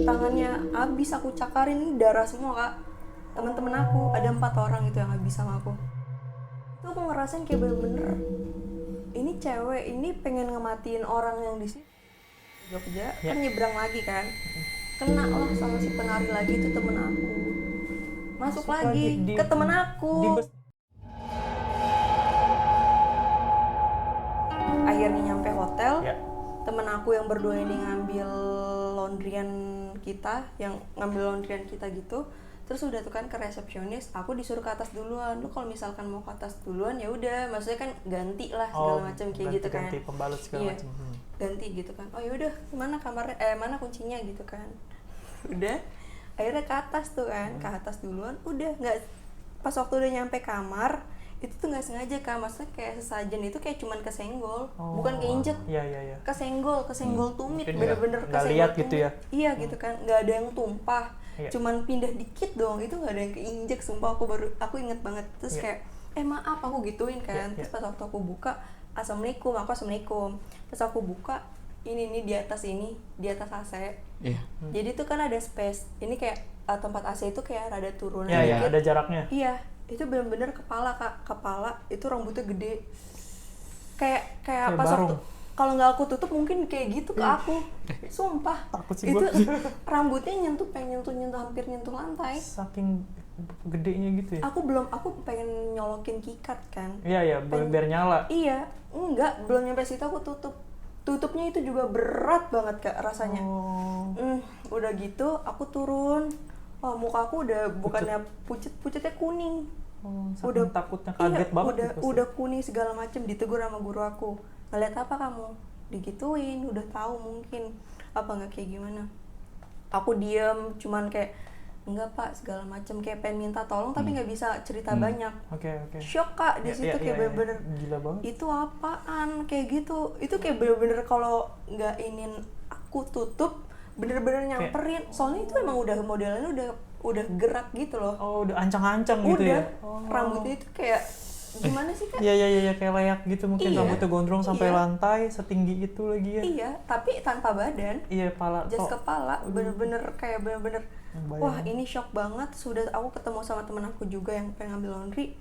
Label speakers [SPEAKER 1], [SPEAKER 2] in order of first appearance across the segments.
[SPEAKER 1] tangannya habis aku cakarin, ini darah semua kak. Teman-teman aku ada 4 orang itu yang habis sama aku. Itu aku ngerasain kayak bener-bener ini cewek ini pengen ngematiin orang yang di sini Jogja, kan nyebrang lagi kan, kena lah sama si penari lagi itu temen aku, masuk lagi ke temen aku. Akhirnya nyampe hotel, temen aku yang berdua ini ngambil laundryan kita, gitu. Terus udah tuh kan ke resepsionis, aku disuruh ke atas duluan. Lu kalau misalkan mau ke atas duluan ya udah, maksudnya kan ganti lah segala macam kayak gitu kan.
[SPEAKER 2] Ganti pembalut segala macam.
[SPEAKER 1] Ganti gitu kan. Oh ya udah, mana kamarnya? Mana kuncinya gitu kan. Udah, akhirnya ke atas tuh kan, ke atas duluan. Udah nggak, pas waktu udah nyampe kamar itu tuh nggak sengaja kak, maksudnya kayak sesajen itu kayak cuman kesenggol, bukan keinjek.
[SPEAKER 2] Iya.
[SPEAKER 1] Kesenggol tumit,
[SPEAKER 2] mungkin
[SPEAKER 1] bener-bener
[SPEAKER 2] kesenggol
[SPEAKER 1] lihat
[SPEAKER 2] tumit. Gitu ya.
[SPEAKER 1] Iya gitu kan, nggak ada yang tumpah, cuman pindah dikit doang, itu nggak ada yang keinjek, sumpah. Aku inget banget. Terus kayak maaf, aku gituin kan. Terus pas waktu aku buka, assalamualaikum, pas aku buka ini di atas AC. Jadi tuh kan ada space, ini kayak tempat AC itu kayak rada turun
[SPEAKER 2] dikit. Ada jaraknya.
[SPEAKER 1] Iya, itu bener-bener kepala itu rambutnya gede, kayak pas
[SPEAKER 2] barung.
[SPEAKER 1] waktu kalau nggak aku tutup mungkin kayak gitu ke aku, sumpah. Itu rambutnya pengen nyentuh hampir nyentuh lantai,
[SPEAKER 2] saking gedenya gitu ya.
[SPEAKER 1] Aku pengen nyolokin kikat kan.
[SPEAKER 2] Iya biar nyala.
[SPEAKER 1] Iya, enggak, belum nyampe situ aku tutupnya itu juga berat banget kak rasanya. Udah gitu aku turun, muka aku udah bukannya pucetnya kuning.
[SPEAKER 2] Udah takutnya kaget banget.
[SPEAKER 1] Udah kuning segala macem. Ditegur sama guru aku, ngeliat apa kamu? Digituin, udah tahu mungkin apa nggak kayak gimana. Aku diem, cuman kayak enggak pak segala macem, kayak pengen minta tolong tapi nggak bisa cerita banyak.
[SPEAKER 2] Oke.
[SPEAKER 1] Shock kak di situ, kayak bener-bener
[SPEAKER 2] gila banget.
[SPEAKER 1] Itu apaan kayak gitu. Itu kayak bener-bener kalau nggak ingin aku tutup bener-bener nyamperin. Soalnya itu emang udah modelnya udah gerak gitu loh.
[SPEAKER 2] Udah ancang-ancang gitu ya.
[SPEAKER 1] Rambutnya itu kayak gimana sih kak?
[SPEAKER 2] Iya kayak layak gitu mungkin. Rambutnya gondrong sampai lantai setinggi itu lagi ya.
[SPEAKER 1] Iya, tapi tanpa badan.
[SPEAKER 2] Iya,
[SPEAKER 1] just kepala. Bener-bener kayak bener-bener wah ini shock banget. Sudah aku ketemu sama temen aku juga yang pengen ngambil laundry.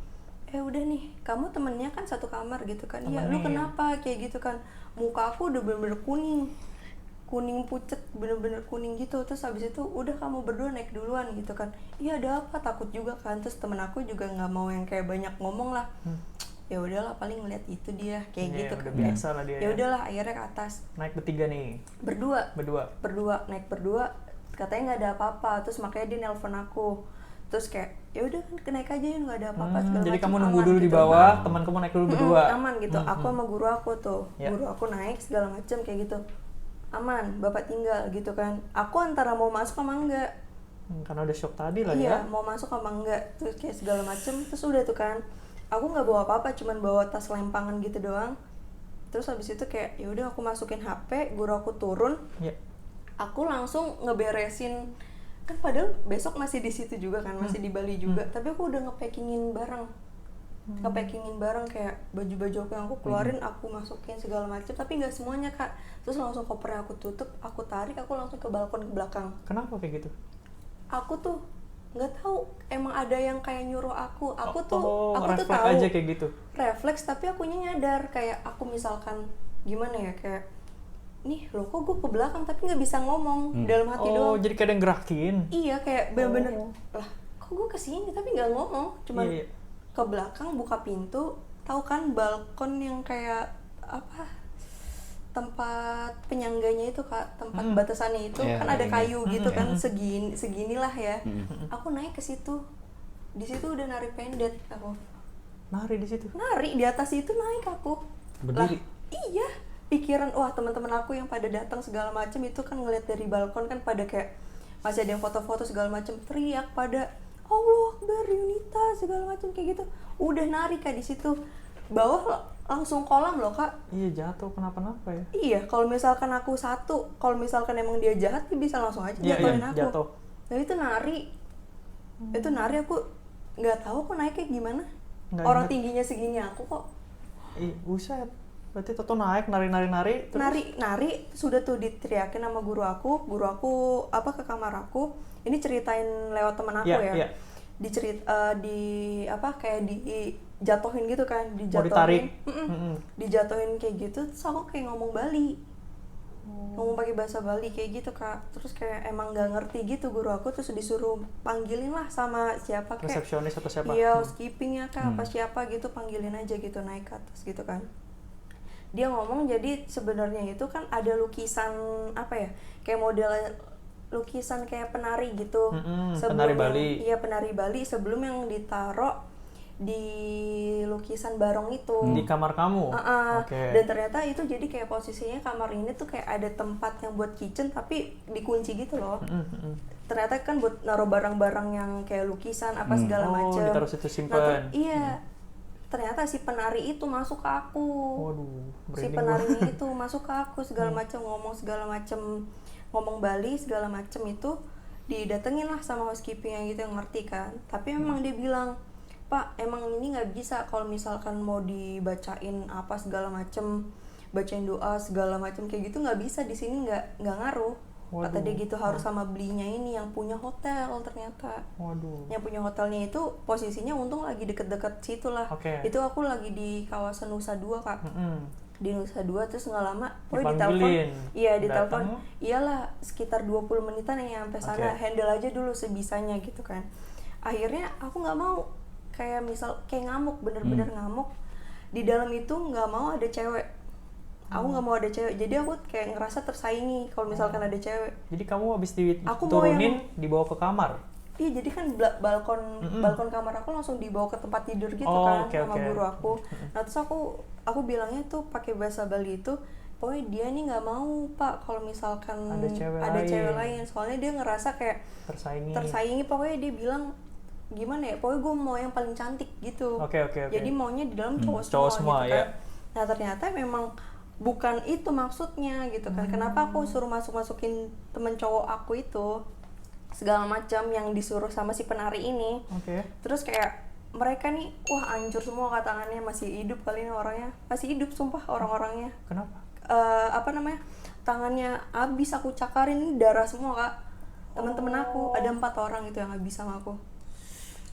[SPEAKER 1] Udah nih, kamu temennya kan satu kamar gitu kan. Iya, lu kenapa kayak gitu kan? Muka aku udah bener-bener kuning pucet, bener-bener kuning gitu. Terus habis itu udah kamu berdua naik duluan gitu kan. Iya, ada apa? Takut juga kan. Terus temen aku juga nggak mau yang kayak banyak ngomong lah. Ya udahlah, paling ngeliat itu dia kayak gitu kan.
[SPEAKER 2] Biasa lah dia.
[SPEAKER 1] Ya udahlah, akhirnya ke atas.
[SPEAKER 2] Naik bertiga nih.
[SPEAKER 1] Berdua. Naik berdua. Katanya nggak ada apa-apa. Terus makanya dia nelpon aku. Terus kayak ya udah kan naik aja ya, nggak ada apa-apa segala macam.
[SPEAKER 2] Jadi kamu nunggu dulu gitu di bawah, teman kamu naik dulu berdua.
[SPEAKER 1] Aman gitu. Aku sama guru aku tuh. Guru aku naik segala macam kayak gitu. Aman, bapak tinggal gitu kan. Aku antara mau masuk sama enggak.
[SPEAKER 2] Karena udah shock tadi lah
[SPEAKER 1] ya. Iya, mau masuk sama enggak. Terus kayak segala macam. Terus udah tuh kan. Aku nggak bawa apa-apa, cuman bawa tas lempangan gitu doang. Terus habis itu kayak ya udah aku masukin HP, guru aku turun. Aku langsung ngeberesin, kan padahal besok masih di situ juga kan, masih di Bali juga. Tapi aku udah ngepackingin barang kayak baju-baju aku yang aku keluarin, aku masukin segala macam, tapi nggak semuanya kak. Terus langsung kopernya aku tutup, aku tarik, aku langsung ke balkon ke belakang.
[SPEAKER 2] Kenapa kayak gitu?
[SPEAKER 1] Aku tuh nggak tahu, emang ada yang kayak nyuruh aku tuh tahu
[SPEAKER 2] aja kayak gitu.
[SPEAKER 1] Refleks, tapi akunya nyadar kayak aku misalkan gimana ya, kayak nih loh kok gue ke belakang tapi nggak bisa ngomong dalam hati doang.
[SPEAKER 2] Jadi kayak ada yang gerakin.
[SPEAKER 1] Iya, kayak bener-bener lah kok gue kesini tapi nggak ngomong, cuman ke belakang buka pintu. Tahu kan balkon yang kayak apa, tempat penyangganya itu kak, tempat batasannya itu kan ada kayu gitu kan, seginilah ya. Aku naik ke situ, di situ udah nari pendet aku.
[SPEAKER 2] Nari di situ?
[SPEAKER 1] Nari di atas itu, naik aku.
[SPEAKER 2] Berdiri?
[SPEAKER 1] Iya, pikiran wah teman-teman aku yang pada datang segala macam itu kan ngeliat dari balkon kan pada kayak masih ada yang foto-foto segala macam, teriak pada Allah Akbar Yunita segala macam kayak gitu. Udah nari kak di situ. Bawah langsung kolam loh kak.
[SPEAKER 2] Iya, jatuh kenapa-napa ya.
[SPEAKER 1] Iya, kalau misalkan aku kalau misalkan emang dia jahat dia bisa langsung aja jatuhin aku.
[SPEAKER 2] Jatuh.
[SPEAKER 1] Nah itu nari. Itu nari, aku nggak tahu aku naiknya gimana. Orang tingginya segini aku kok.
[SPEAKER 2] Buset. Berarti Toto naik nari terus
[SPEAKER 1] nari sudah tuh diteriakin sama guru aku ke kamar aku, ini ceritain lewat teman aku ya. Kayak dijatuhin gitu kan,
[SPEAKER 2] mau ditarik.
[SPEAKER 1] Dijatuhin kayak gitu, terus aku kayak ngomong Bali. Ngomong pakai bahasa Bali kayak gitu Kak. Terus kayak emang nggak ngerti gitu guru aku, terus disuruh panggilin lah sama siapa kayak
[SPEAKER 2] resepsionis atau siapa?
[SPEAKER 1] Iya, housekeeping ya Kak, apa siapa gitu, panggilin aja gitu, naik ke atas gitu kan. Dia ngomong jadi sebenarnya itu kan ada lukisan kayak model lukisan kayak penari gitu.
[SPEAKER 2] Penari Bali.
[SPEAKER 1] Iya, penari Bali sebelum yang ditaruh di lukisan barong itu
[SPEAKER 2] di kamar kamu.
[SPEAKER 1] Dan ternyata itu jadi kayak posisinya kamar ini tuh kayak ada tempat yang buat kitchen tapi dikunci gitu loh. Ternyata kan buat naruh barang-barang yang kayak lukisan apa segala macam.
[SPEAKER 2] Ditaruh situ simpen.
[SPEAKER 1] Iya. Ternyata si penari itu masuk ke aku.
[SPEAKER 2] Waduh,
[SPEAKER 1] si penari itu masuk ke aku segala macam, ngomong Bali segala macam itu didatengin lah sama housekeeping yang gitu yang ngerti kan. Tapi memang dia bilang, Pak, emang ini nggak bisa kalau misalkan mau dibacain apa segala macem, bacain doa segala macem kayak gitu nggak bisa di sini, nggak ngaruh. Kata dia gitu, harus sama belinya ini yang punya hotel ternyata. Yang punya hotelnya itu posisinya untung lagi deket-deket situ lah. Itu aku lagi di kawasan Nusa Dua Kak. Di Nusa Dua, terus nggak lama ditelepon. Iya, ditelepon. Iyalah sekitar 20 menitan yang nyampe sana. Handle aja dulu sebisanya gitu kan. Akhirnya aku nggak mau, kayak ngamuk, bener-bener ngamuk. Di dalam itu nggak mau ada cewek. Aku nggak mau ada cewek, jadi aku kayak ngerasa tersaingi kalau misalkan ada cewek.
[SPEAKER 2] Jadi kamu habis diturunin dibawa ke kamar?
[SPEAKER 1] Iya, jadi kan balkon kamar aku langsung dibawa ke tempat tidur gitu sama guru aku. Nah terus aku bilangnya tuh pakai bahasa Bali itu, pokoknya dia nih nggak mau Pak kalau misalkan ada cewek lain, soalnya dia ngerasa kayak tersaingi. Pokoknya dia bilang gimana ya, pokoknya gue mau yang paling cantik gitu. Jadi maunya di dalam cowok semua gitu kan. Nah ternyata memang bukan itu maksudnya gitu kan. Kenapa aku suruh masukin temen cowok aku itu segala macam yang disuruh sama si penari ini. Terus kayak mereka nih, wah hancur semua Kak, tangannya masih hidup kali ini orangnya, masih hidup sumpah orang-orangnya.
[SPEAKER 2] Kenapa?
[SPEAKER 1] Tangannya habis aku cakarin, darah semua Kak. Teman-teman aku ada 4 orang itu yang habis sama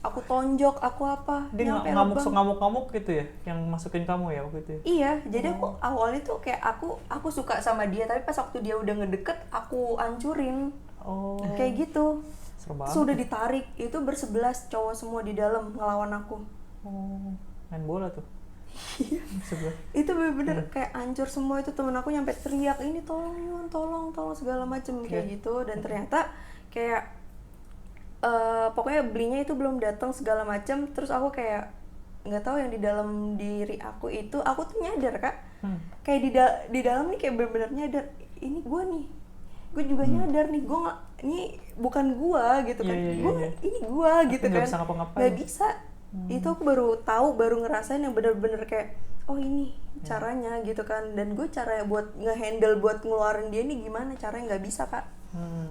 [SPEAKER 1] aku tonjok, aku apa,
[SPEAKER 2] dia ngamuk-ngamuk gitu ya, yang masukin kamu ya waktu itu?
[SPEAKER 1] Iya, jadi aku awalnya tuh kayak aku suka sama dia, tapi pas waktu dia udah ngedeket, aku hancurin. Kayak gitu. Sudah ditarik, itu bersebelas cowok semua di dalam ngelawan aku.
[SPEAKER 2] Main bola tuh.
[SPEAKER 1] Itu bener-bener kayak hancur semua. Itu temen aku nyampe teriak, ini tolong Yun, tolong segala macem kayak gitu. Dan ternyata kayak pokoknya belinya itu belum datang segala macam. Terus aku kayak nggak tahu yang di dalam diri aku itu, aku tuh nyadar Kak, kayak di dalam nih kayak benar-benar nyadar, ini gue juga nyadar nih, ini bukan gue gitu kan. Ini gue gitu kan, nggak bisa. Itu aku baru ngerasain yang benar-benar kayak, oh ini caranya gitu kan. Dan gue cara buat ngehandle buat ngeluarin dia ini gimana caranya, nggak bisa Kak.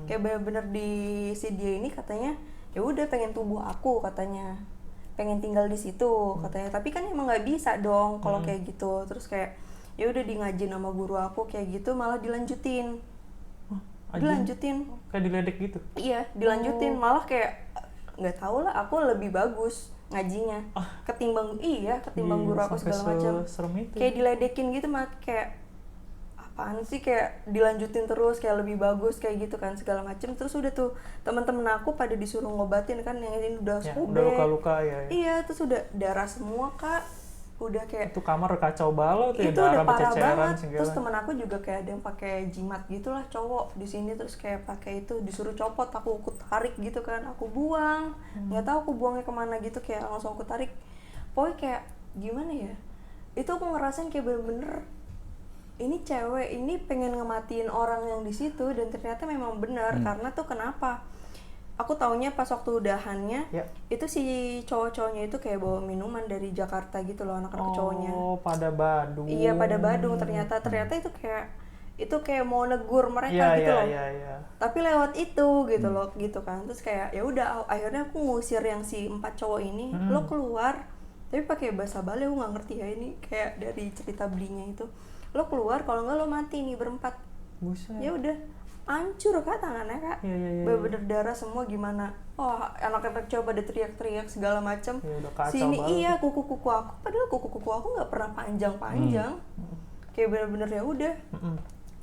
[SPEAKER 1] Kayak bener-bener di si dia ini katanya ya udah pengen tubuh aku, katanya pengen tinggal di situ katanya, tapi kan emang nggak bisa dong kalau kayak gitu. Terus kayak ya udah di ngaji sama guru aku kayak gitu, malah dilanjutin
[SPEAKER 2] kayak diledek gitu.
[SPEAKER 1] Iya, dilanjutin, malah kayak nggak tahu lah, aku lebih bagus ngajinya ketimbang guru aku segala macam. Kayak diledekin gitu mah, kayak apaan sih, kayak dilanjutin terus, kayak lebih bagus kayak gitu kan segala macem. Terus udah tuh teman-teman aku pada disuruh ngobatin kan, yang ini udah sobek,
[SPEAKER 2] udah luka-luka ya.
[SPEAKER 1] Iya, terus udah darah semua Kak, udah kayak
[SPEAKER 2] itu kamar kacau balau tuh,
[SPEAKER 1] itu ya, udah parah banget.
[SPEAKER 2] segala.
[SPEAKER 1] Terus teman aku juga kayak ada yang pakai jimat gitulah cowok di sini, terus kayak pakai itu disuruh copot, aku tarik gitu kan, aku buang, nggak tahu aku buangnya kemana gitu, kayak langsung aku tarik. Pokoknya kayak gimana ya, itu aku ngerasain kayak bener-bener ini cewek ini pengen ngematiin orang yang di situ. Dan ternyata memang benar. Karena tuh kenapa aku taunya pas waktu udahannya itu si cowok-cowoknya itu kayak bawa minuman dari Jakarta gitu loh, anak-anak cowoknya.
[SPEAKER 2] Pada Badung.
[SPEAKER 1] Iya, pada Badung. Ternyata itu kayak mau negur mereka gitu loh. Tapi lewat itu gitu loh, gitu kan. Terus kayak ya udah, akhirnya aku ngusir yang si 4 cowok ini, lo keluar tapi pakai bahasa Bali. Aku nggak ngerti ya, ini kayak dari cerita belinya itu, lo keluar kalau nggak lo mati nih berempat.
[SPEAKER 2] Buset.
[SPEAKER 1] Ya udah, hancur Kak tangannya Kak.
[SPEAKER 2] Iya.
[SPEAKER 1] Bener-bener darah semua gimana. Oh, anak-anak coba pada teriak-teriak segala macam.
[SPEAKER 2] Ya udah kacau
[SPEAKER 1] Sini
[SPEAKER 2] banget.
[SPEAKER 1] iya kuku-kuku aku, padahal kuku-kuku aku nggak pernah panjang-panjang. Kayak bener-bener ya udah.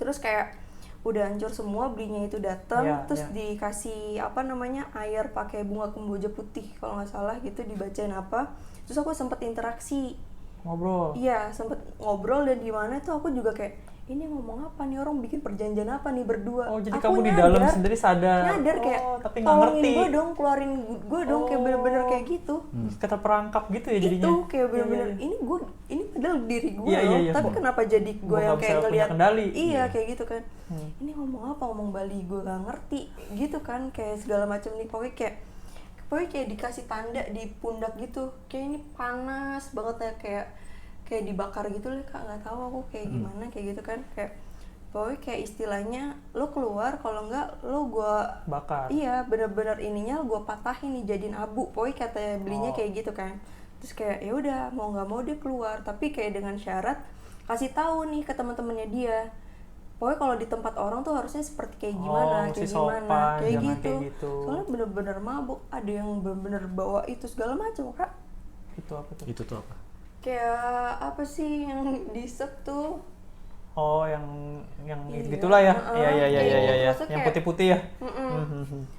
[SPEAKER 1] Terus kayak udah hancur semua, belinya itu datang,
[SPEAKER 2] Iya,
[SPEAKER 1] terus
[SPEAKER 2] iya.
[SPEAKER 1] dikasih apa namanya air pakai bunga kemboja putih kalau nggak salah gitu, dibacain apa. Terus aku sempet interaksi.
[SPEAKER 2] Ngobrol.
[SPEAKER 1] Iya, sempet ngobrol, dan di mana tuh aku juga kayak, ini ngomong apa nih orang, bikin perjanjian apa nih berdua.
[SPEAKER 2] Oh, jadi
[SPEAKER 1] aku
[SPEAKER 2] kamu di dalam sendiri sadar.
[SPEAKER 1] nyadar kayak,
[SPEAKER 2] tapi nggak ngerti.
[SPEAKER 1] tolongin gue dong, keluarin gue dong, kayak bener-bener kayak gitu.
[SPEAKER 2] Keterperangkap gitu ya jadinya.
[SPEAKER 1] Itu kayak
[SPEAKER 2] Iya,
[SPEAKER 1] bener-bener,
[SPEAKER 2] iya.
[SPEAKER 1] ini padahal diri gue
[SPEAKER 2] Iya,
[SPEAKER 1] loh,
[SPEAKER 2] iya.
[SPEAKER 1] tapi kenapa jadi gue
[SPEAKER 2] Gua
[SPEAKER 1] yang
[SPEAKER 2] nggak
[SPEAKER 1] kayak
[SPEAKER 2] bisa punya
[SPEAKER 1] ngeliat
[SPEAKER 2] kendali.
[SPEAKER 1] iya kayak gitu kan. Ini ngomong apa, ngomong Bali gue gak ngerti gitu kan, kayak segala macam nih. Pokoknya kayak dikasih tanda di pundak gitu, kayak ini panas banget ya, kayak dibakar gitu lah Kak, nggak tahu aku kayak gimana kayak gitu kan. Kayak pokoknya kayak istilahnya lo keluar, kalau enggak lo gua
[SPEAKER 2] Bakar.
[SPEAKER 1] iya bener-bener ininya gua patahin nih jadiin abu. Pokoknya kata belinya
[SPEAKER 2] Oh.
[SPEAKER 1] kayak gitu kan. Terus kayak ya udah mau nggak mau dia keluar, tapi kayak dengan syarat kasih tahu nih ke teman-temannya dia. Pokoknya kalau di tempat orang tuh harusnya seperti kayak gimana,
[SPEAKER 2] mesti
[SPEAKER 1] kayak gimana,
[SPEAKER 2] sopan,
[SPEAKER 1] kayak
[SPEAKER 2] jangan
[SPEAKER 1] gitu.
[SPEAKER 2] kayak gitu.
[SPEAKER 1] Soalnya bener-bener mabuk, ada yang bener-bener bawa itu segala macam Kak.
[SPEAKER 2] Itu apa tuh?
[SPEAKER 3] Itu tuh apa?
[SPEAKER 1] Kayak apa sih yang disep tuh?
[SPEAKER 2] Oh, yang
[SPEAKER 1] Iya.
[SPEAKER 2] gitulah ya.
[SPEAKER 1] Heeh,
[SPEAKER 2] Iya.
[SPEAKER 1] kayak gitu.
[SPEAKER 2] Yang
[SPEAKER 1] Maksudnya
[SPEAKER 2] putih-putih ya.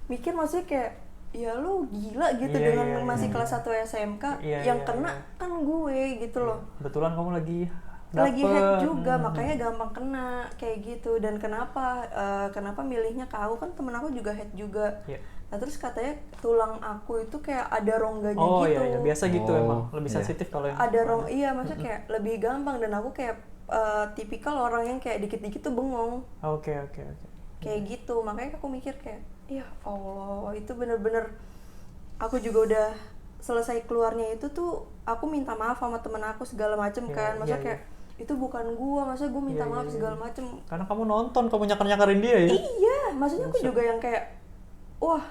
[SPEAKER 1] Mikir maksudnya kayak, ya lo gila gitu
[SPEAKER 2] Iya,
[SPEAKER 1] dengan
[SPEAKER 2] iya,
[SPEAKER 1] masih
[SPEAKER 2] iya.
[SPEAKER 1] kelas 1 SMK,
[SPEAKER 2] Iya,
[SPEAKER 1] yang
[SPEAKER 2] iya,
[SPEAKER 1] kena
[SPEAKER 2] iya.
[SPEAKER 1] kan gue gitu loh.
[SPEAKER 2] Kebetulan kamu lagi
[SPEAKER 1] Lagi
[SPEAKER 2] dapet.
[SPEAKER 1] hack juga, makanya gampang kena kayak gitu. Dan kenapa milihnya ke aku, kan temen aku juga hack juga.
[SPEAKER 2] Iya.
[SPEAKER 1] Nah terus katanya tulang aku itu kayak ada rongganya
[SPEAKER 2] Oh
[SPEAKER 1] gitu.
[SPEAKER 2] iya, biasa gitu
[SPEAKER 3] Oh,
[SPEAKER 2] emang. Lebih
[SPEAKER 3] iya.
[SPEAKER 2] sensitif kalau yang
[SPEAKER 1] Ada iya maksudnya kayak lebih gampang, dan aku kayak tipikal orang yang kayak dikit-dikit tuh bengong.
[SPEAKER 2] Oke.
[SPEAKER 1] Kayak gitu, makanya aku mikir kayak, ya Allah, itu bener-bener aku juga udah selesai keluarnya itu tuh aku minta maaf sama temen aku segala macem
[SPEAKER 2] Iya,
[SPEAKER 1] kan. Maksudnya
[SPEAKER 2] iya,
[SPEAKER 1] kayak itu bukan gua, maksudnya gua minta
[SPEAKER 2] Iya,
[SPEAKER 1] maaf
[SPEAKER 2] iya,
[SPEAKER 1] segala
[SPEAKER 2] iya.
[SPEAKER 1] macem.
[SPEAKER 2] Karena kamu nonton, kamu nyakar-nyakarin dia ya.
[SPEAKER 1] Iya, maksudnya aku juga yang kayak, wah,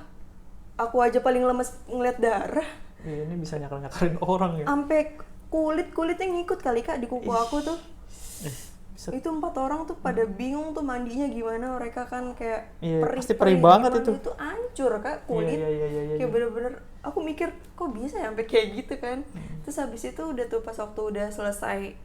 [SPEAKER 1] aku aja paling lemes ngeliat darah,
[SPEAKER 2] Iya, ini bisa nyakar-nyakarin orang ya.
[SPEAKER 1] sampai kulitnya ngikut kali Kak di kuku aku tuh.
[SPEAKER 2] Bisa.
[SPEAKER 1] Itu 4 orang tuh pada bingung tuh mandinya gimana, mereka kan kayak
[SPEAKER 2] Iya, pasti perih banget
[SPEAKER 1] gimana,
[SPEAKER 2] itu.
[SPEAKER 1] itu hancur Kak kulit.
[SPEAKER 2] Iya.
[SPEAKER 1] Kayak bener-bener aku mikir kok bisa ya sampai kayak gitu kan. Terus habis itu udah tuh pas waktu udah selesai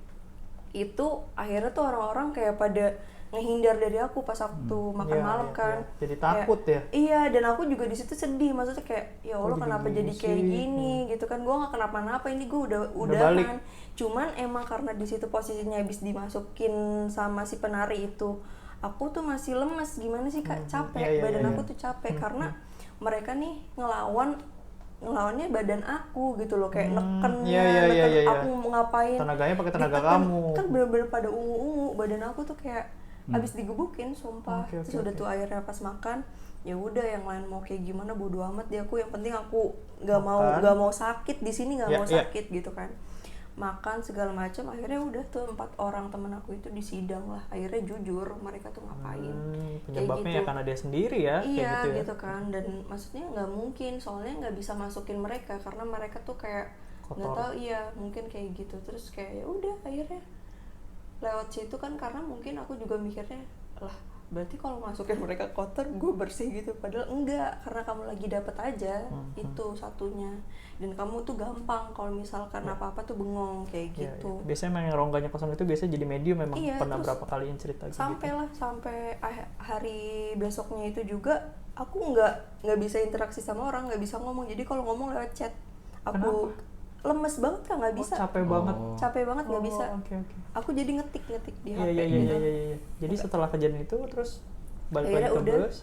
[SPEAKER 1] itu, akhirnya tuh orang-orang kayak pada ngehindar dari aku pas waktu makan
[SPEAKER 2] Iya,
[SPEAKER 1] malam
[SPEAKER 2] iya,
[SPEAKER 1] kan.
[SPEAKER 2] iya. Jadi takut ya.
[SPEAKER 1] Iya, dan aku juga di situ sedih, maksudnya kayak ya Allah kenapa jadi
[SPEAKER 2] digini
[SPEAKER 1] kayak
[SPEAKER 2] sih?
[SPEAKER 1] gini gitu kan. Gua nggak kenapa-napa, ini gue
[SPEAKER 2] balik.
[SPEAKER 1] udahan. Cuman emang karena di situ posisinya habis dimasukin sama si penari itu, aku tuh masih lemes. Gimana sih Kak, capek.
[SPEAKER 2] Iya,
[SPEAKER 1] Badan
[SPEAKER 2] iya.
[SPEAKER 1] aku tuh capek karena mereka nih ngelawannya badan aku gitu loh, kayak nekennya,
[SPEAKER 2] Iya.
[SPEAKER 1] aku mau ngapain.
[SPEAKER 2] Tenaganya pakai tenaga
[SPEAKER 1] Ditekan,
[SPEAKER 2] kamu.
[SPEAKER 1] kan bener-bener pada ungu-ungu, badan aku tuh kayak abis digebukin sumpah.
[SPEAKER 2] Oke,
[SPEAKER 1] Terus udah tuh akhirnya pas makan, ya udah yang lain mau kayak gimana bodo amat di aku, yang penting aku nggak mau sakit di sini, nggak
[SPEAKER 2] Iya,
[SPEAKER 1] mau
[SPEAKER 2] iya.
[SPEAKER 1] sakit gitu kan. Makan segala macam, akhirnya udah tuh 4 orang temen aku itu disidang lah, akhirnya jujur mereka tuh ngapain.
[SPEAKER 2] Penyebabnya
[SPEAKER 1] Kayak
[SPEAKER 2] ya
[SPEAKER 1] gitu.
[SPEAKER 2] karena dia sendiri ya,
[SPEAKER 1] Iya
[SPEAKER 2] kayak gitu ya.
[SPEAKER 1] gitu kan, dan maksudnya nggak mungkin, soalnya nggak bisa masukin mereka karena mereka tuh kayak nggak
[SPEAKER 2] Kotor.
[SPEAKER 1] tahu, iya mungkin kayak gitu. Terus kayak ya udah akhirnya lewat situ kan, karena mungkin aku juga mikirnya lah berarti kalau masukin mereka kotor gue bersih gitu, padahal enggak, karena kamu lagi dapet aja itu satunya, dan kamu tuh gampang kalau misalkan apa-apa tuh bengong kayak
[SPEAKER 2] Iya,
[SPEAKER 1] gitu.
[SPEAKER 2] iya. Biasanya emang yang rongganya kosong itu biasanya jadi medium, memang
[SPEAKER 1] Iya,
[SPEAKER 2] pernah
[SPEAKER 1] terus
[SPEAKER 2] berapa kali yang cerita gitu.
[SPEAKER 1] sampai hari besoknya itu juga aku nggak bisa interaksi sama orang, nggak bisa ngomong, jadi kalau ngomong lewat chat. Aku lemes banget kan, nggak bisa,
[SPEAKER 2] Capek banget.
[SPEAKER 1] capek banget nggak bisa.
[SPEAKER 2] Oke.
[SPEAKER 1] Aku jadi ngetik di HP
[SPEAKER 2] Iya.
[SPEAKER 1] gitu.
[SPEAKER 2] Jadi setelah kejadian itu terus balik
[SPEAKER 1] Akhirnya
[SPEAKER 2] lagi ke
[SPEAKER 1] udah,
[SPEAKER 2] bus.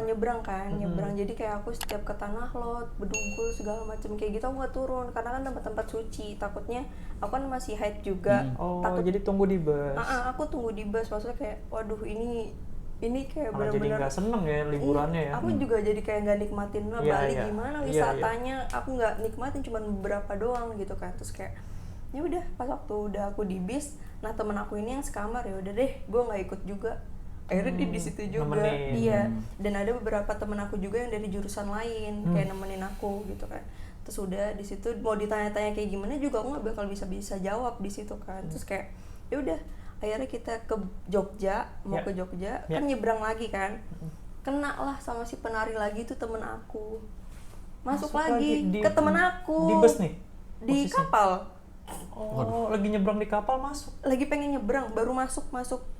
[SPEAKER 1] nyebrang kan, nyebrang. Jadi kayak aku setiap ke Tanah Lot, Bedugul segala macam kayak gitu aku nggak turun karena kan tempat-tempat suci, takutnya aku kan masih haid juga.
[SPEAKER 2] Oh,
[SPEAKER 1] Takut
[SPEAKER 2] jadi tunggu di bus.
[SPEAKER 1] aku tunggu di bus, maksudnya kayak waduh ini kayak
[SPEAKER 2] Malah jadi
[SPEAKER 1] bener-bener
[SPEAKER 2] nggak seneng ya liburannya ya.
[SPEAKER 1] aku juga jadi kayak nggak nikmatin lah
[SPEAKER 2] Iya,
[SPEAKER 1] Bali
[SPEAKER 2] iya.
[SPEAKER 1] gimana
[SPEAKER 2] Iya,
[SPEAKER 1] wisatanya. Aku nggak nikmatin, cuman beberapa doang gitu kan. Terus kayak ya udah pas waktu udah aku di bis, nah temen aku ini yang sekamar, ya udah deh gue nggak ikut juga, akhirnya dia di situ juga.
[SPEAKER 2] nemenin.
[SPEAKER 1] Iya, dan ada beberapa temen aku juga yang dari jurusan lain kayak nemenin aku gitu kan. Terus udah di situ mau ditanya-tanya kayak gimana juga aku nggak bakal bisa jawab di situ kan. Terus kayak ya udah akhirnya kita ke Jogja, mau ke Jogja kan nyebrang lagi kan. Kena lah sama si penari lagi itu temen aku. Masuk lagi ke temen aku.
[SPEAKER 2] Di bus nih?
[SPEAKER 1] Di kapal.
[SPEAKER 2] Oh, lagi nyebrang di kapal masuk.
[SPEAKER 1] Lagi pengen nyebrang, baru masuk.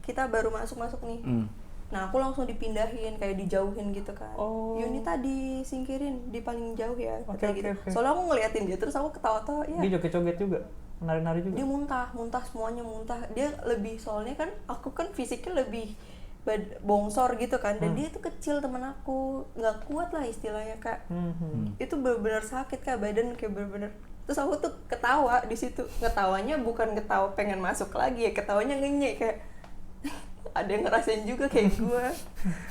[SPEAKER 1] Kita baru masuk nih. Nah, aku langsung dipindahin, kayak dijauhin gitu kan. Yunita disingkirin, di paling jauh ya, kayak gitu. Soalnya aku ngeliatin dia, terus aku ketawa-tawa, ya.
[SPEAKER 2] Dia joget-joget juga? Menari-nari juga?
[SPEAKER 1] Dia muntah, semuanya muntah. Dia lebih, soalnya kan, aku kan fisiknya lebih bongsor gitu kan. Dan dia itu kecil temen aku, nggak kuat lah istilahnya, Kak. Itu bener-bener sakit, Kak, badan kayak bener-bener. Terus aku tuh ketawa di situ. Ketawanya bukan ketawa pengen masuk lagi ya, ketawanya ngenyek kayak ada yang ngerasain juga kayak gue.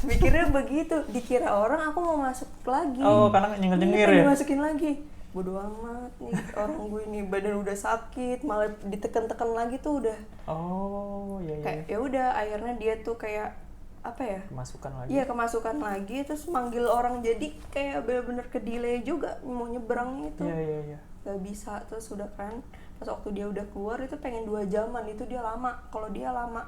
[SPEAKER 1] Mikirnya begitu, dikira orang aku mau masuk lagi.
[SPEAKER 2] Oh, karena nyengir-nyengir ya?
[SPEAKER 1] Dimasukin lagi. Bodo amat nih, orang gue ini badan udah sakit, malah ditekan-tekan lagi tuh udah.
[SPEAKER 2] Oh, iya.
[SPEAKER 1] Kayak ya udah akhirnya dia tuh kayak apa ya?
[SPEAKER 2] Kemasukan lagi.
[SPEAKER 1] Iya, kemasukan lagi, terus manggil orang jadi kayak bener-bener ke delay juga mau nyebrang itu.
[SPEAKER 2] Iya.
[SPEAKER 1] Gak bisa, terus udah kan pas waktu dia udah keluar itu pengen 2 jaman, itu dia lama. Kalau dia lama.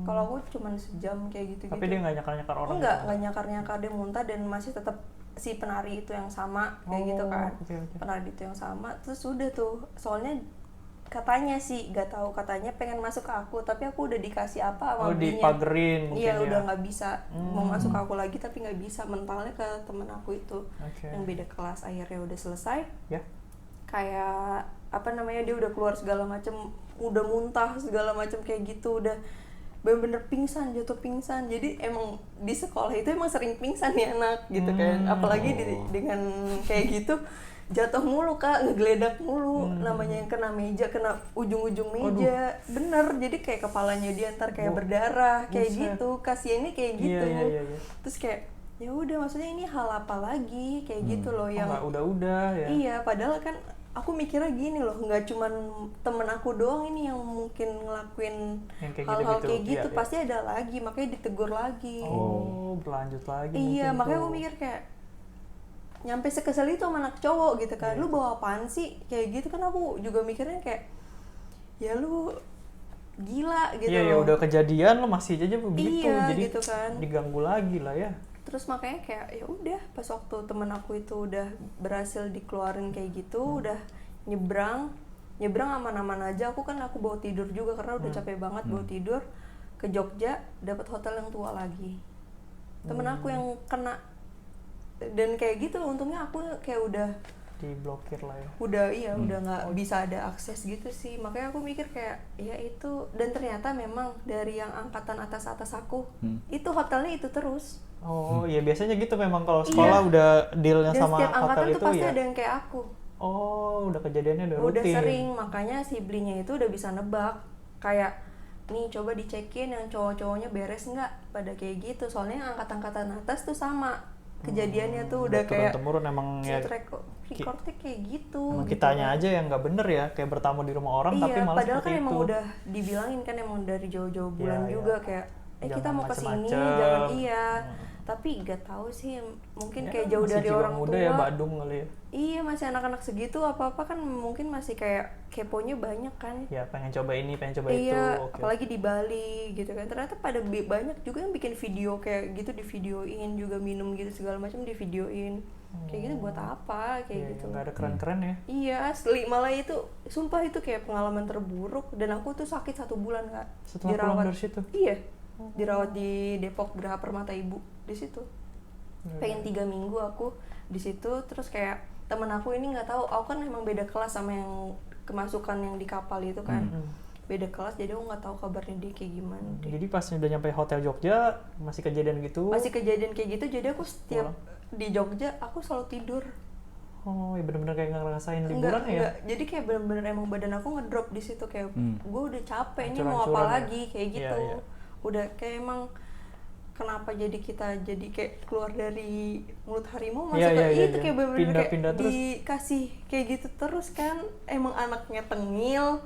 [SPEAKER 1] Kalau aku cuma sejam kayak gitu-gitu.
[SPEAKER 2] Tapi dia nggak nyakar-nyakar orang?
[SPEAKER 1] Nggak nyakar-nyakar, dia muntah dan masih tetap si penari itu yang sama kayak gitu kan.
[SPEAKER 2] Okay.
[SPEAKER 1] Penari itu yang sama, terus udah tuh, soalnya katanya sih, gak tahu, katanya pengen masuk ke aku, tapi aku udah dikasih apa sama binya.
[SPEAKER 2] Dipagerin mungkin.
[SPEAKER 1] Iya, udah nggak bisa mau masuk ke aku lagi, tapi nggak bisa, mentalnya ke temen aku itu yang beda kelas. Akhirnya udah selesai. Kayak apa namanya, dia udah keluar segala macem, udah muntah segala macem kayak gitu, udah bener-bener pingsan, jatuh pingsan. Jadi emang di sekolah itu emang sering pingsan ya anak gitu kan, apalagi dengan kayak gitu jatuh mulu Kak, ngegeledak mulu. Namanya yang kena meja, kena ujung-ujung meja. Bener, jadi kayak kepalanya dia ntar kayak berdarah kayak gitu, kasiannya kayak gitu.
[SPEAKER 2] Iya.
[SPEAKER 1] Terus kayak ya udah, maksudnya ini hal apa lagi kayak gitu loh yang
[SPEAKER 2] udah ya.
[SPEAKER 1] Iya, padahal kan aku mikirnya gini loh, nggak cuman temen aku doang ini yang mungkin ngelakuin hal-hal kayak gitu, pasti ada lagi, makanya ditegur lagi.
[SPEAKER 2] Berlanjut lagi.
[SPEAKER 1] Iya, makanya aku mikir kayak nyampe sekesel itu sama anak cowok gitu kan. Lu bawa apaan sih kayak gitu kan. Aku juga mikirnya kayak ya lu gila gitu.
[SPEAKER 2] Iya, ya udah kejadian lo masih aja begitu.
[SPEAKER 1] Iya,
[SPEAKER 2] jadi
[SPEAKER 1] gitu kan.
[SPEAKER 2] diganggu lagi lah ya.
[SPEAKER 1] Terus makanya kayak ya udah, pas waktu temen aku itu udah berhasil dikeluarin kayak gitu, udah nyebrang aman-aman aja. Aku bawa tidur juga karena udah capek banget bawa tidur. Ke Jogja dapat hotel yang tua lagi. Temen aku yang kena, dan kayak gitu untungnya aku kayak udah
[SPEAKER 2] diblokir lah ya.
[SPEAKER 1] Udah nggak bisa ada akses gitu sih. Makanya aku mikir kayak ya itu, dan ternyata memang dari yang angkatan atas aku itu hotelnya itu terus.
[SPEAKER 2] Oh iya, biasanya gitu memang kalau sekolah udah dealnya
[SPEAKER 1] dan
[SPEAKER 2] sama
[SPEAKER 1] hotel itu. Dan setiap angkatan tuh pasti
[SPEAKER 2] ya?
[SPEAKER 1] ada yang kayak aku.
[SPEAKER 2] Oh, udah kejadiannya udah rutin.
[SPEAKER 1] Udah sering, makanya si Blinya itu udah bisa nebak. Kayak, nih coba dicekin yang cowok-cowoknya beres nggak pada kayak gitu. Soalnya yang angkatan-angkatan atas tuh sama. Kejadiannya tuh udah kayak
[SPEAKER 2] turun-temurun emang ya.
[SPEAKER 1] Recordnya kayak gitu.
[SPEAKER 2] Emang kitanya aja yang nggak bener ya, kayak bertamu di rumah orang tapi malah
[SPEAKER 1] padahal kan
[SPEAKER 2] itu.
[SPEAKER 1] Emang udah dibilangin kan emang dari jauh-jauh bulan juga kayak kita mau kesini
[SPEAKER 2] macem-macem.
[SPEAKER 1] jangan tapi nggak tahu sih, mungkin kayak jauh dari orang
[SPEAKER 2] muda
[SPEAKER 1] tua
[SPEAKER 2] ya, Badung kali ya.
[SPEAKER 1] Iya, masih anak-anak segitu apa-apa kan mungkin masih kayak keponya banyak kan
[SPEAKER 2] ya, pengen coba ini, pengen coba
[SPEAKER 1] itu.
[SPEAKER 2] Okay.
[SPEAKER 1] Apalagi di Bali gitu kan, ternyata pada banyak juga yang bikin video kayak gitu, di videoin juga, minum gitu segala macam di videoin. Kayak gitu buat apa kayak gitu,
[SPEAKER 2] nggak ada keren-keren ya.
[SPEAKER 1] Iya asli, malah itu sumpah itu kayak pengalaman terburuk. Dan aku tuh sakit 1 bulan Kak,
[SPEAKER 2] setelah
[SPEAKER 1] dirawat
[SPEAKER 2] pulang dari situ.
[SPEAKER 1] Iya, dirawat di Depok Geraha Permata Ibu di situ. Pengen 3 minggu aku di situ. Terus kayak temen aku ini nggak tahu, aku kan emang beda kelas sama yang kemasukan yang di kapal itu kan. Beda kelas, jadi aku nggak tahu kabarnya dia kayak gimana.
[SPEAKER 2] Jadi pas udah nyampe hotel Jogja masih kejadian gitu.
[SPEAKER 1] Masih kejadian kayak gitu, jadi aku setiap di Jogja aku selalu tidur.
[SPEAKER 2] Oh, ya bener-bener kayak ngerasain liburan ya?
[SPEAKER 1] Enggak, jadi kayak bener-bener emang badan aku ngedrop di situ kayak gue udah capek nih, mau apa lagi kayak gitu. Udah kayak emang kenapa jadi kita jadi kayak keluar dari mulut harimau masuk ke itu kayak bener-bener kayak
[SPEAKER 2] terus.
[SPEAKER 1] Dikasih kayak gitu terus kan. Emang anaknya tengil,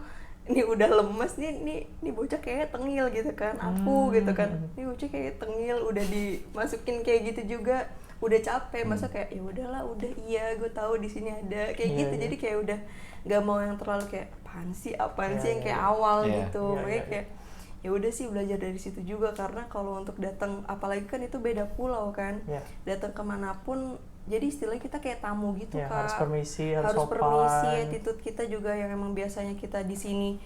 [SPEAKER 1] ini udah lemes nih bocah kayak tengil gitu kan, aku gitu kan, ini bocah kayak tengil, udah dimasukin kayak gitu juga, udah capek, masa kayak ya udahlah, udah iya gue tahu di sini ada kayak gitu, jadi kayak udah nggak mau yang terlalu kayak apaan sih yang kayak awal gitu, makanya kayak ya udah sih belajar dari situ juga, karena kalau untuk datang apalagi kan itu beda pulau kan, datang kemanapun jadi istilahnya kita kayak tamu gitu Kak,
[SPEAKER 2] harus permisi, harus
[SPEAKER 1] permisi, attitude kita juga yang emang biasanya kita di sini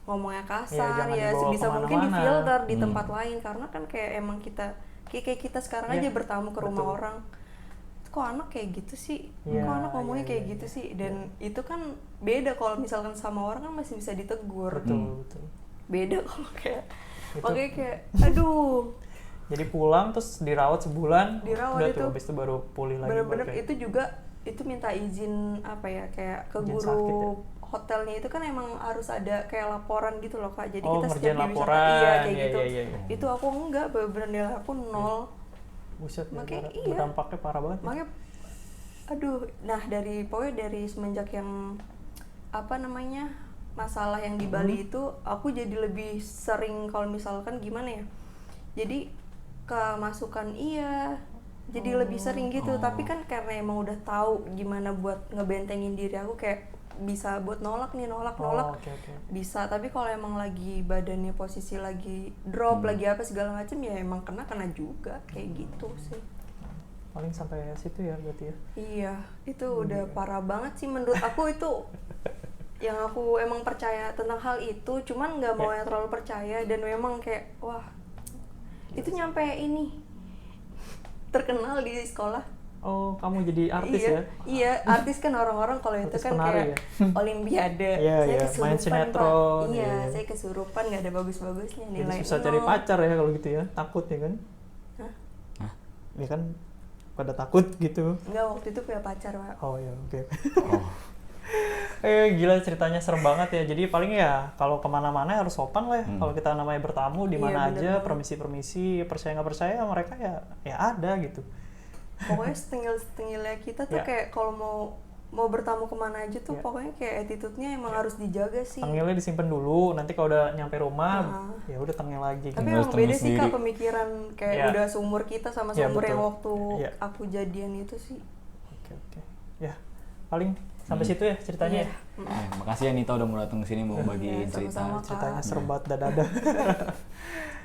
[SPEAKER 1] ngomongnya kasar ya sebisa mungkin difilter di tempat lain, karena kan kayak emang kita kayak kita sekarang aja bertamu ke rumah orang, kok anak kayak gitu sih, kok anak ngomongnya kayak gitu sih, dan itu kan beda kalau misalkan sama orang kan masih bisa ditegur,
[SPEAKER 2] betul.
[SPEAKER 1] Beda kalau kayak makanya kayak aduh.
[SPEAKER 2] Jadi pulang terus dirawat sebulan,
[SPEAKER 1] udah
[SPEAKER 2] tuh habis itu baru pulih lagi.
[SPEAKER 1] Bener-bener itu juga itu minta izin apa ya, kayak ke guru hotelnya itu kan emang harus ada kayak laporan gitu loh Kak, jadi kita setiap di wisata kayak gitu. Itu aku enggak, bener-bener nilai aku 0.
[SPEAKER 2] Buset, makanya dampaknya parah banget.
[SPEAKER 1] Makanya aduh, nah pokoknya dari semenjak yang apa namanya masalah yang di Bali itu, aku jadi lebih sering kalau misalkan gimana ya, jadi kemasukan jadi lebih sering gitu, tapi kan karena emang udah tahu gimana buat ngebentengin diri aku, kayak bisa buat nolak bisa, tapi kalau emang lagi badannya posisi lagi drop, lagi apa segala macam ya emang kena juga kayak gitu sih.
[SPEAKER 2] Paling sampai situ ya berarti ya.
[SPEAKER 1] Iya, itu udah parah banget sih menurut aku itu. Yang aku emang percaya tentang hal itu, cuman nggak mau yang terlalu percaya, dan memang kayak wah itu nyampe ini terkenal di sekolah.
[SPEAKER 2] Oh, kamu jadi artis ya?
[SPEAKER 1] Iya, artis kan orang-orang kalau itu kan kayak olimpiade. Saya kesurupan
[SPEAKER 2] main sinetron.
[SPEAKER 1] Pak. Iya, saya kesurupan, nggak ada bagus-bagusnya nilai.
[SPEAKER 2] Jadi susah cari pacar ya kalau gitu ya, takut ya kan?
[SPEAKER 1] Hah?
[SPEAKER 2] Ya kan pada takut gitu.
[SPEAKER 1] Enggak, waktu itu punya pacar Pak.
[SPEAKER 2] Oh ya, oke. Gila, ceritanya serem banget ya. Jadi paling ya kalau kemana-mana harus sopan lah ya. Kalau kita namanya bertamu di mana aja, permisi-permisi, percaya nggak percaya mereka ya ada gitu.
[SPEAKER 1] Pokoknya setengil-setengilnya kita tuh kayak kalau mau bertamu kemana aja tuh pokoknya kayak attitude-nya emang harus dijaga sih.
[SPEAKER 2] Tengilnya disimpan dulu, nanti kalau udah nyampe rumah ya udah tengil lagi.
[SPEAKER 1] Tapi emang beda sih Kak pemikiran kayak udah seumur kita sama seumur yang waktu aku jadian itu sih.
[SPEAKER 2] Oke. Ya, paling sampai situ ya ceritanya.
[SPEAKER 3] Makasih ya Nita udah mau datang ke sini mau bagi cerita.
[SPEAKER 2] Ceritanya serem banget dada.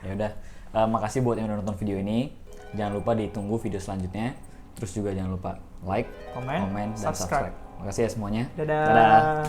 [SPEAKER 3] Ya udah, makasih buat yang udah nonton video ini. Jangan lupa ditunggu video selanjutnya. Terus juga jangan lupa like, komen dan subscribe. Makasih ya semuanya.
[SPEAKER 2] Dadah.